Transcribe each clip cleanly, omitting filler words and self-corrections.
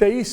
23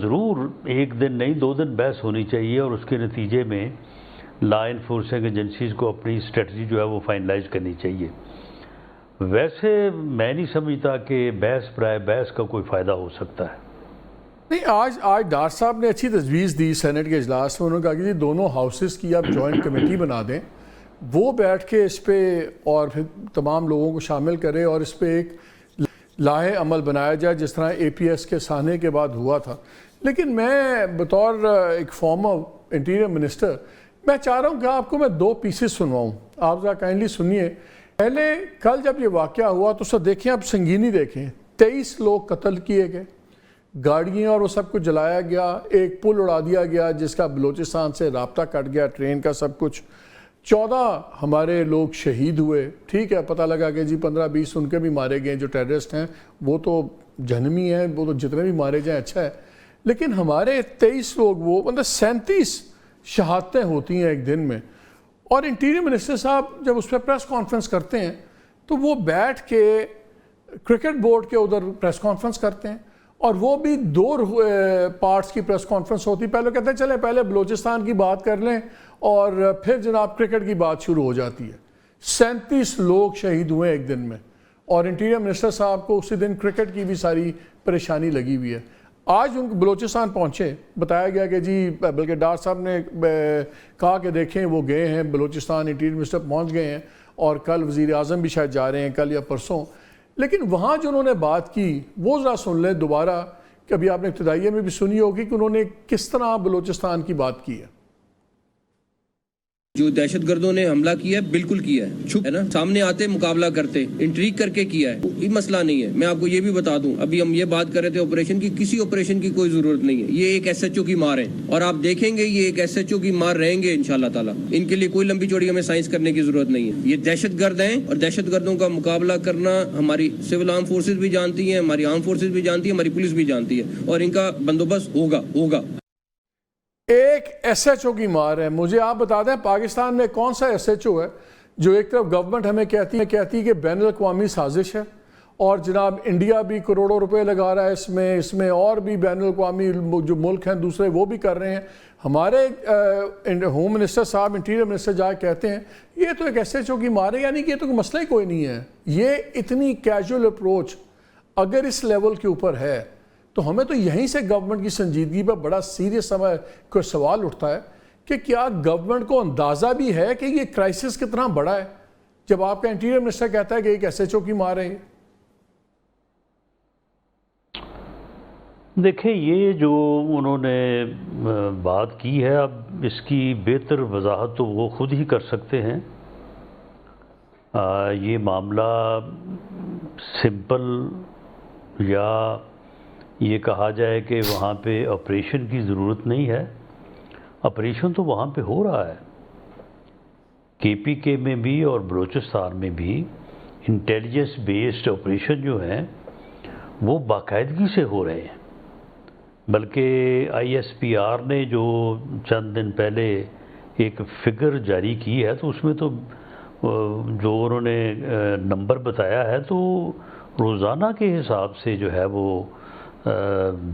ضرور ایک دن نہیں 2 دن بحث ہونی چاہیے، اور اس کے نتیجے میں لا انفورسنگ ایجنسیز کو اپنی اسٹریٹجی جو ہے وہ فائنلائز کرنی چاہیے۔ ویسے میں نہیں سمجھتا کہ بحث برائے بحث کا کوئی فائدہ ہو سکتا ہے۔ نہیں، آج ڈار صاحب نے اچھی تجویز دی سینٹ کے اجلاس میں، انہوں نے کہا کہ جی دونوں ہاؤسز کی آپ جوائنٹ کمیٹی بنا دیں، وہ بیٹھ کے اس پہ اور پھر تمام لوگوں کو شامل کرے اور اس پہ ایک لاہے عمل بنایا جائے، جس طرح اے پی ایس کے سانے کے بعد ہوا تھا۔ لیکن میں بطور ایک فارمر انٹیریئر منسٹر میں چاہ رہا ہوں کہ آپ کو میں 2 پیسز سنواؤں، آپ ذرا کائنڈلی سنیے۔ پہلے کل جب یہ واقعہ ہوا تو سر دیکھیں، آپ سنگینی دیکھیں، 23 لوگ قتل کیے گئے، گاڑیاں اور وہ سب کچھ جلایا گیا، ایک پل اڑا دیا گیا جس کا بلوچستان سے رابطہ کٹ گیا، ٹرین کا سب کچھ، 14 ہمارے لوگ شہید ہوئے۔ ٹھیک ہے، پتہ لگا کہ جی 15-20 ان کے بھی مارے گئے جو ٹیررسٹ ہیں، وہ تو جہنمی ہیں، وہ تو جتنے بھی مارے جائیں اچھا ہے، لیکن ہمارے 23 لوگ، وہ مطلب 37 شہادتیں ہوتی ہیں ایک دن میں۔ اور انٹیریئر منسٹر صاحب جب اس پہ پریس کانفرنس کرتے ہیں تو وہ بیٹھ کے کرکٹ بورڈ کے ادھر پریس کانفرنس کرتے ہیں، اور وہ بھی 2 پارٹس کی پریس کانفرنس ہوتی، پہلے کہتے ہیں چلیں پہلے بلوچستان کی بات کر لیں اور پھر جناب کرکٹ کی بات شروع ہو جاتی ہے۔ 37 لوگ شہید ہوئے ایک دن میں، اور انٹیریئر منسٹر صاحب کو اسی دن کرکٹ کی بھی ساری پریشانی لگی ہوئی ہے۔ آج ان بلوچستان پہنچے، بتایا گیا کہ جی، بلکہ ڈار صاحب نے کہا کہ دیکھیں وہ گئے ہیں بلوچستان، انٹیریئر منسٹر پہنچ گئے ہیں، اور کل وزیر اعظم بھی شاید جا رہے ہیں، کل یا پرسوں۔ لیکن وہاں جو انہوں نے بات کی وہ ذرا سن لیں دوبارہ، کہ ابھی آپ نے ابتدائیہ میں بھی سنی ہوگی کہ انہوں نے کس طرح بلوچستان کی بات کی ہے۔ جو دہشت گردوں نے حملہ کیا ہے بالکل کیا ہے، چھپ ہے نا، سامنے آتے مقابلہ کرتے، انٹریگ کر کے کیا ہے، یہ مسئلہ نہیں ہے۔ میں آپ کو یہ بھی بتا دوں، ابھی ہم یہ بات کر رہے تھے آپریشن کی، کسی آپریشن کی کوئی ضرورت نہیں ہے، یہ ایک ایس ایچ او کی مار ہے، اور آپ دیکھیں گے یہ ایک ایس ایچ او کی مار رہیں گے انشاءاللہ تعالی۔ ان کے لیے کوئی لمبی چوڑی ہمیں سائنس کرنے کی ضرورت نہیں ہے، یہ دہشت گرد ہیں، اور دہشت گردوں کا مقابلہ کرنا ہماری سول آرم فورسز بھی جانتی ہیں، ہماری آرم فورسز بھی جانتی ہیں، ہماری پولیس بھی جانتی ہے، اور ان کا بندوبست ہوگا۔ ایک ایس ایچ او کی مار ہے۔ مجھے آپ بتا دیں پاکستان میں کون سا ایس ایچ او ہے جو ایک طرف گورنمنٹ ہمیں کہتی ہے کہ بین الاقوامی سازش ہے، اور جناب انڈیا بھی کروڑوں روپے لگا رہا ہے اس میں اور بھی بین الاقوامی جو ملک ہیں دوسرے وہ بھی کر رہے ہیں۔ ہمارے ہوم منسٹر صاحب، انٹیریئر منسٹر جا کے کہتے ہیں یہ تو ایک ایس ایچ او کی مار ہے، یعنی کہ یہ تو مسئلہ ہی کوئی نہیں ہے۔ یہ اتنی کیجول اپروچ اگر اس لیول کے اوپر ہے تو ہمیں تو یہیں سے گورنمنٹ کی سنجیدگی پر بڑا سیریس کوئی سوال اٹھتا ہے کہ کیا گورنمنٹ کو اندازہ بھی ہے کہ یہ کرائسس کتنا بڑا ہے، جب آپ کا انٹیریئر منسٹر کہتا ہے کہ ایک ایس ایچ او کی مار ہے۔ دیکھیں، یہ جو انہوں نے بات کی ہے، اب اس کی بہتر وضاحت تو وہ خود ہی کر سکتے ہیں۔ یہ معاملہ سمپل یا یہ کہا جائے کہ وہاں پہ آپریشن کی ضرورت نہیں ہے، آپریشن تو وہاں پہ ہو رہا ہے، کے پی کے میں بھی اور بلوچستان میں بھی انٹیلیجنس بیسڈ آپریشن جو ہیں وہ باقاعدگی سے ہو رہے ہیں۔ بلکہ آئی ایس پی آر نے جو چند دن پہلے ایک فگر جاری کی ہے تو اس میں تو جو انہوں نے نمبر بتایا ہے تو روزانہ کے حساب سے جو ہے وہ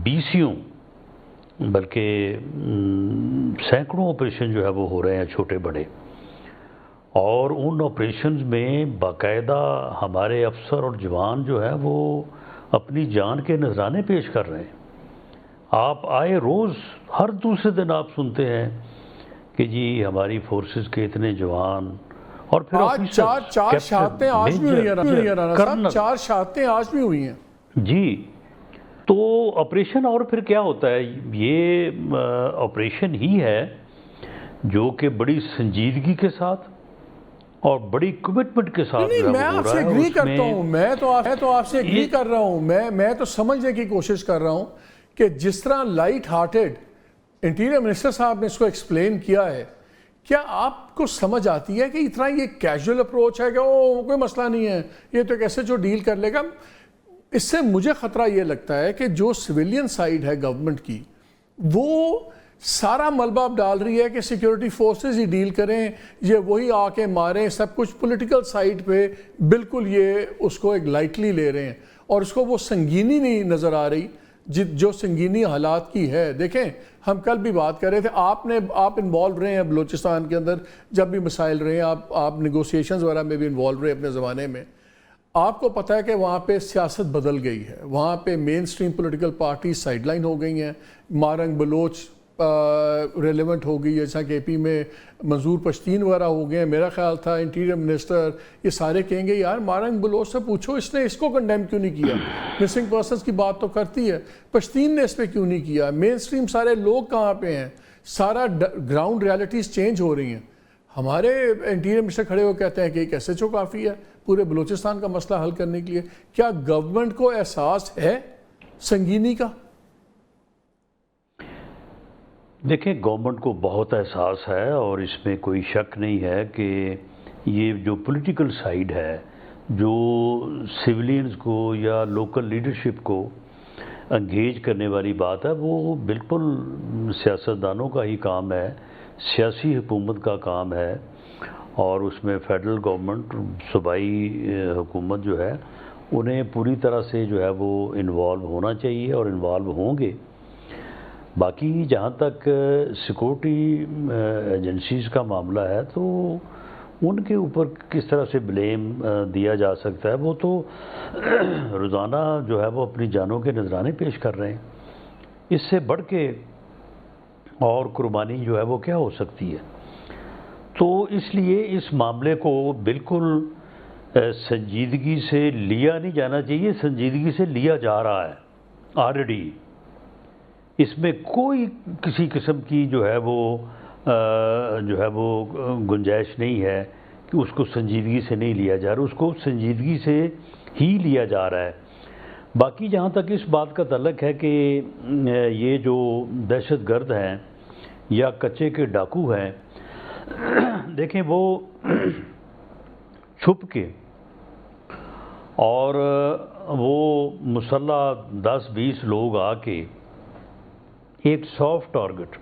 20 بلکہ سینکڑوں آپریشن جو ہے وہ ہو رہے ہیں چھوٹے بڑے، اور ان آپریشنز میں باقاعدہ ہمارے افسر اور جوان جو ہے وہ اپنی جان کے نذرانے پیش کر رہے ہیں۔ آپ آئے روز ہر دوسرے دن آپ سنتے ہیں کہ جی ہماری فورسز کے اتنے جوان، اور پھر چار شہادتیں آج بھی ہوئی ہیں رانا صاحب، 4 شہادتیں آج بھی ہوئی ہیں جی۔ تو آپریشن، اور پھر کیا ہوتا ہے، یہ آپریشن ہی ہے جو کہ بڑی سنجیدگی کے ساتھ اور بڑی کمٹمنٹ کے ساتھ نہیں، میں آپ سے اگری کرتا ہوں، میں تو آپ سے اگری کر رہا ہوں، میں تو سمجھنے کی کوشش کر رہا ہوں کہ جس طرح لائٹ ہارٹڈ انٹیریئر منسٹر صاحب نے اس کو ایکسپلین کیا ہے، کیا آپ کو سمجھ آتی ہے کہ اتنا یہ کیجول اپروچ ہے کہ کوئی مسئلہ نہیں ہے، یہ تو کیسے جو ڈیل کر لے گا؟ اس سے مجھے خطرہ یہ لگتا ہے کہ جو سویلین سائیڈ ہے گورنمنٹ کی، وہ سارا ملبہ ڈال رہی ہے کہ سیکیورٹی فورسز ہی ڈیل کریں، یہ وہی آ کے ماریں، سب کچھ پولیٹیکل سائیڈ پہ بالکل یہ اس کو ایک لائٹلی لے رہے ہیں، اور اس کو وہ سنگینی نہیں نظر آ رہی جو سنگینی حالات کی ہے. دیکھیں ہم کل بھی بات کر رہے تھے, آپ انوالو رہے ہیں بلوچستان کے اندر, جب بھی مسائل رہے ہیں آپ نیگوسیشنز وغیرہ میں بھی انوالو رہے اپنے زمانے میں. آپ کو پتہ ہے کہ وہاں پہ سیاست بدل گئی ہے, وہاں پہ mainstream political party sideline ہو گئی ہیں, مارنگ بلوچ ریلیونٹ ہو گئی ہے, جیسا کہ اے پی میں منظور پشتین وغیرہ ہو گئے ہیں. میرا خیال تھا انٹیریئر منسٹر یہ سارے کہیں گے یار مارنگ بلوچ سے پوچھو اس نے اس کو کنڈیم کیوں نہیں کیا, مسنگ پرسنز کی بات تو کرتی ہے, پشتین نے اس پہ کیوں نہیں کیا, مین سٹریم سارے لوگ کہاں پہ ہیں, سارا گراؤنڈ ریالٹیز چینج ہو رہی ہیں. ہمارے انٹیریئر منسٹر کھڑے ہو کہتے ہیں کہ ایک ایس ایچ او کافی ہے پورے بلوچستان کا مسئلہ حل کرنے کے لیے. کیا گورنمنٹ کو احساس ہے سنگینی کا؟ دیکھیں گورنمنٹ کو بہت احساس ہے, اور اس میں کوئی شک نہیں ہے کہ یہ جو پولیٹیکل سائیڈ ہے, جو سویلینز کو یا لوکل لیڈرشپ کو انگیج کرنے والی بات ہے, وہ بالکل سیاستدانوں کا ہی کام ہے, سیاسی حکومت کا کام ہے. اور اس میں فیڈرل گورنمنٹ, صوبائی حکومت جو ہے, انہیں پوری طرح سے جو ہے وہ انوالو ہونا چاہیے اور انوالو ہوں گے. باقی جہاں تک سیکورٹی ایجنسیز کا معاملہ ہے تو ان کے اوپر کس طرح سے بلیم دیا جا سکتا ہے, وہ تو روزانہ جو ہے وہ اپنی جانوں کے نذرانے پیش کر رہے ہیں. اس سے بڑھ کے اور قربانی جو ہے وہ کیا ہو سکتی ہے. تو اس لیے اس معاملے کو بالکل سنجیدگی سے لیا نہیں جانا چاہیے, سنجیدگی سے لیا جا رہا ہے آلریڈی. اس میں کوئی کسی قسم کی جو ہے وہ گنجائش نہیں ہے کہ اس کو سنجیدگی سے نہیں لیا جا رہا, اس کو سنجیدگی سے ہی لیا جا رہا ہے. باقی جہاں تک اس بات کا تعلق ہے کہ یہ جو دہشت گرد ہیں یا کچے کے ڈاکو ہیں, دیکھیں وہ چھپ کے اور وہ مسلح 10-20 لوگ آ کے ایک سافٹ ٹارگٹ,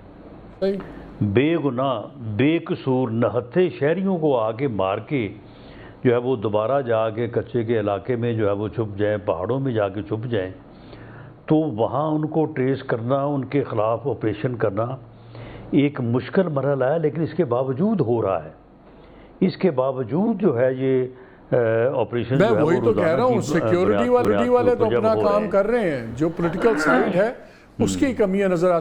بے گناہ بے قصور نہتے شہریوں کو آ کے مار کے جو ہے وہ دوبارہ جا کے کچے کے علاقے میں جو ہے وہ چھپ جائیں, پہاڑوں میں جا کے چھپ جائیں, تو وہاں ان کو ٹریس کرنا, ان کے خلاف آپریشن کرنا ایک مشکل مرحلہ ہے. لیکن اس کے باوجود ہو رہا ہے, اس کے باوجود جو ہے یہ آپریشن جو ہے میں وہی تو کہہ رہا ہوں, سیکیورٹی والے تو اپنا کام کر رہے ہیں, جو پولیٹیکل سائیڈ ہے اس کی کمیاں نظر